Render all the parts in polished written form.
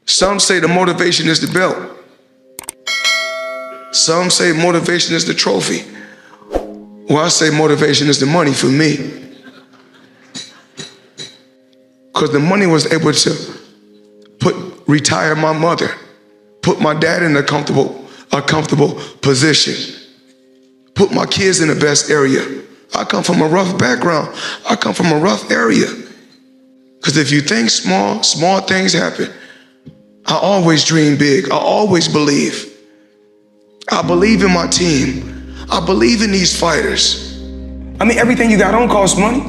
Some say the motivation is the belt. Some say motivation is the trophy. Well, I say motivation is the money for me. Because the money was able to retire my mother, put my dad in a comfortable position, put my kids in the best area. I come from a rough background. I come from a rough area. Because if you think small things happen. I always dream big. I always believe. I believe in my team. I believe in these fighters. I mean, everything you got on costs money.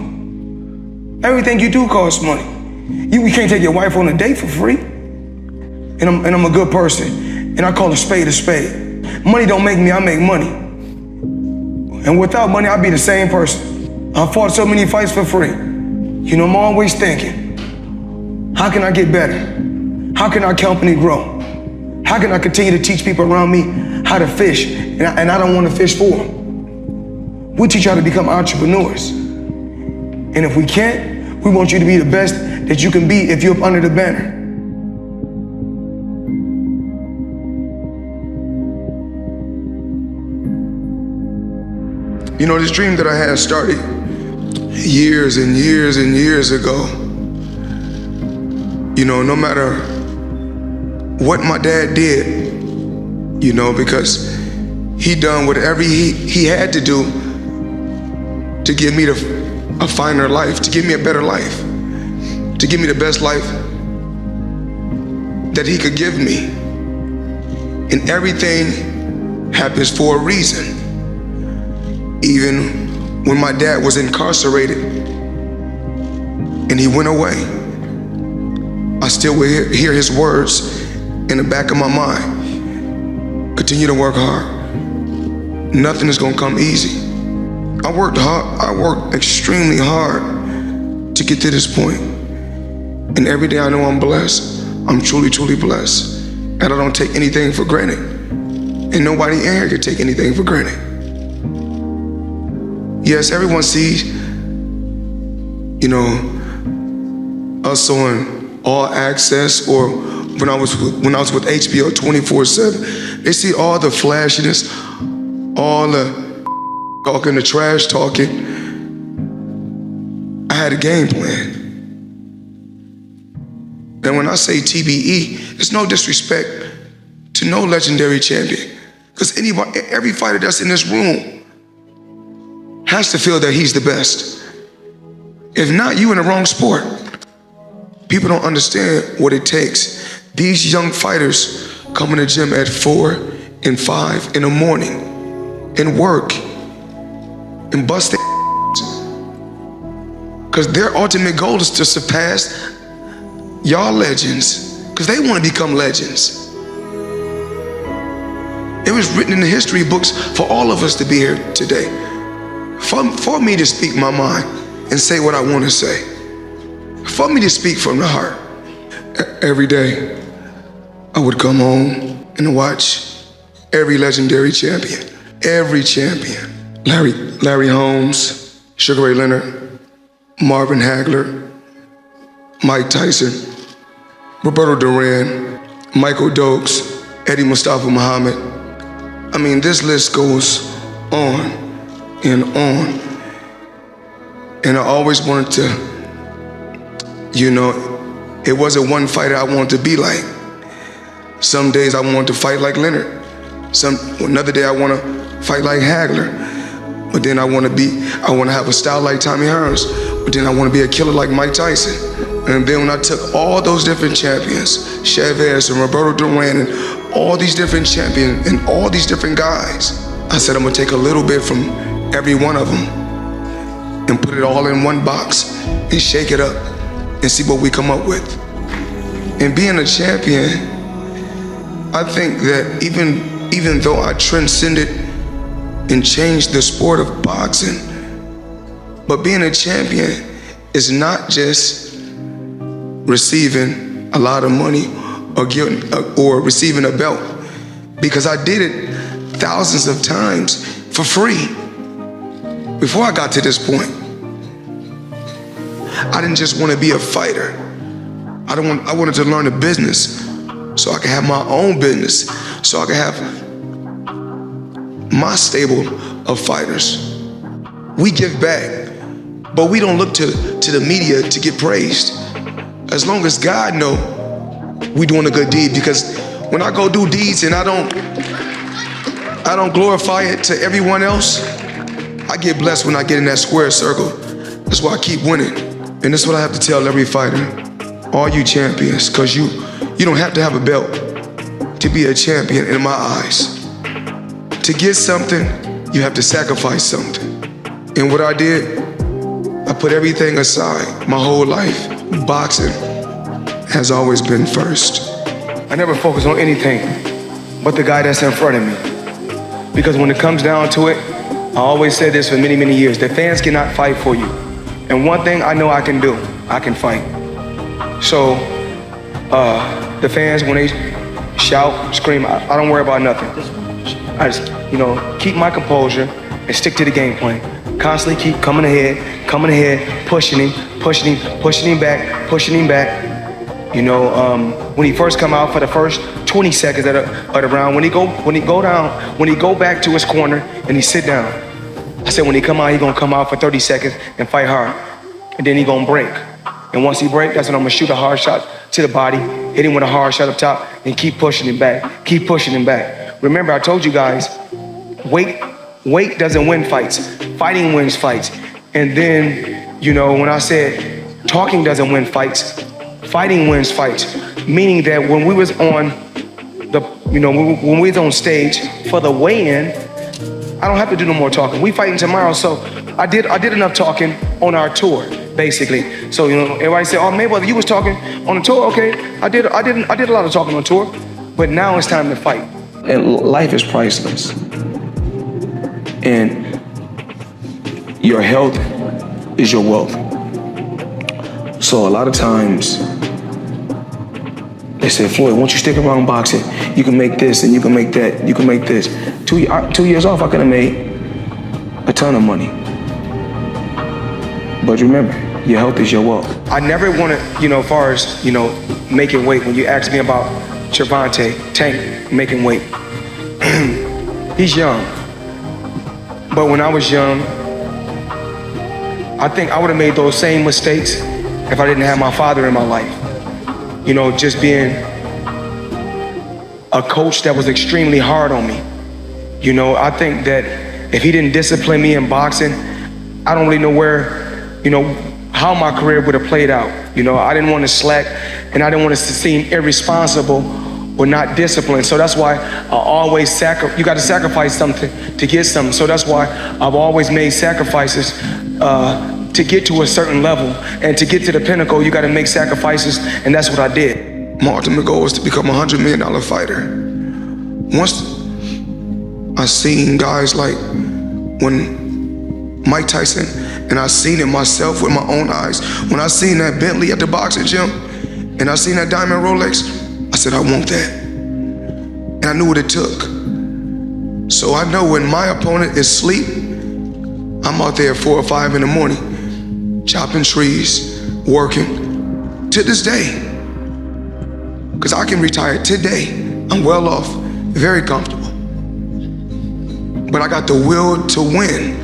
Everything you do costs money. You can't take your wife on a date for free. And I'm a good person. And I call a spade a spade. Money don't make me, I make money. And without money, I'd be the same person. I fought so many fights for free. You know, I'm always thinking, how can I get better? How can our company grow? How can I continue to teach people around me how to fish? And I don't want to fish for them. We teach you how to become entrepreneurs. And if we can't, we want you to be the best that you can be if you're up under the banner. You know, this dream that I had started years and years and years ago. You know, no matter what my dad did, you know, because he done whatever he had to do to give me a finer life, to give me a better life, to give me the best life that he could give me. And everything happens for a reason. Even when my dad was incarcerated and he went away, I still will hear his words in the back of my mind. Continue to work hard. Nothing is gonna come easy. I worked hard. I worked extremely hard to get to this point. And every day I know I'm blessed. I'm truly, truly blessed. And I don't take anything for granted. And nobody in here can take anything for granted. Yes, everyone sees, you know, us on All Access or when I was with HBO 24/7, they see all the flashiness, all the talking, the trash talking. I had a game plan. And when I say TBE, it's no disrespect to no legendary champion. Because every fighter that's in this room has to feel that he's the best. If not, you in the wrong sport. People don't understand what it takes. These young fighters come in the gym at 4 and 5 in the morning and work and bust their because their ultimate goal is to surpass y'all legends, because they want to become legends. It was written in the history books for all of us to be here today. For me to speak my mind and say what I want to say. For me to speak from the heart. Every day, I would come home and watch every legendary champion. Every champion. Larry Holmes, Sugar Ray Leonard, Marvin Hagler, Mike Tyson, Roberto Duran, Michael Dokes, Eddie Mustafa Muhammad. I mean, this list goes on and on. And I always wanted to, you know, it wasn't one fighter I wanted to be like. Some days I wanted to fight like Leonard. Another day I want to fight like Hagler. But then I want to have a style like Tommy Hearns. But then I want to be a killer like Mike Tyson. And then when I took all those different champions, Chavez and Roberto Duran and all these different champions and all these different guys, I said I'm gonna take a little bit from every one of them and put it all in one box and shake it up and see what we come up with. And being a champion, I think that even though I transcended and changed the sport of boxing, but being a champion is not just receiving a lot of money or receiving a belt, because I did it thousands of times for free before I got to this point. I didn't just want to be a fighter. I wanted to learn the business so I can have my own business, so I can have my stable of fighters. We give back, but we don't look to the media to get praised. As long as God know we doing a good deed, because when I go do deeds and I don't glorify it to everyone else, I get blessed when I get in that square circle. That's why I keep winning. And that's what I have to tell every fighter. All you champions, because you don't have to have a belt to be a champion in my eyes. To get something, you have to sacrifice something. And what I did, I put everything aside my whole life. Boxing has always been first. I never focus on anything but the guy that's in front of me. Because when it comes down to it, I always said this for many, many years, the fans cannot fight for you. And one thing I know I can do, I can fight. So the fans, when they shout, scream, I don't worry about nothing. I just, keep my composure and stick to the game plan. Constantly keep coming ahead, pushing him back. When he first come out for the first 20 seconds of the round, when he go back to his corner and he sit down, I said when he come out, he gonna come out for 30 seconds and fight hard, and then he gonna break. And once he break, that's when I'm gonna shoot a hard shot to the body, hit him with a hard shot up top, and keep pushing him back. Remember, I told you guys, weight doesn't win fights. Fighting wins fights. And then, when I said talking doesn't win fights, fighting wins fights. Meaning that when we was on when we was on stage for the weigh-in, I don't have to do no more talking. We fighting tomorrow, so I did enough talking on our tour, basically. So everybody said, "Oh, Mayweather, you was talking on the tour." Okay, I did a lot of talking on tour, but now it's time to fight. And life is priceless, and your health is your wealth. So a lot of times they say, "Floyd, once you stick around boxing, you can make this and you can make that, you can make this." 2 years off, I could have made a ton of money. But remember, your health is your wealth. I never wanted, as far as, making weight, when you asked me about Tank making weight, he's young. But when I was young, I think I would have made those same mistakes if I didn't have my father in my life. Just being a coach that was extremely hard on me. I think that if he didn't discipline me in boxing, I don't really know where, how my career would have played out. I didn't want to slack, and I didn't want to seem irresponsible or not disciplined. So that's why I always you got to sacrifice something to get something. So that's why I've always made sacrifices to get to a certain level. And to get to the pinnacle, you got to make sacrifices, and that's what I did. My ultimate goal was to become a $100 million fighter. Once I seen guys like when Mike Tyson, and I seen it myself with my own eyes. When I seen that Bentley at the boxing gym, and I seen that diamond Rolex, I said, I want that. And I knew what it took. So I know when my opponent is asleep, I'm out there at 4 or 5 in the morning, chopping trees, working, to this day. Because I can retire today. I'm well off, very comfortable. But I got the will to win.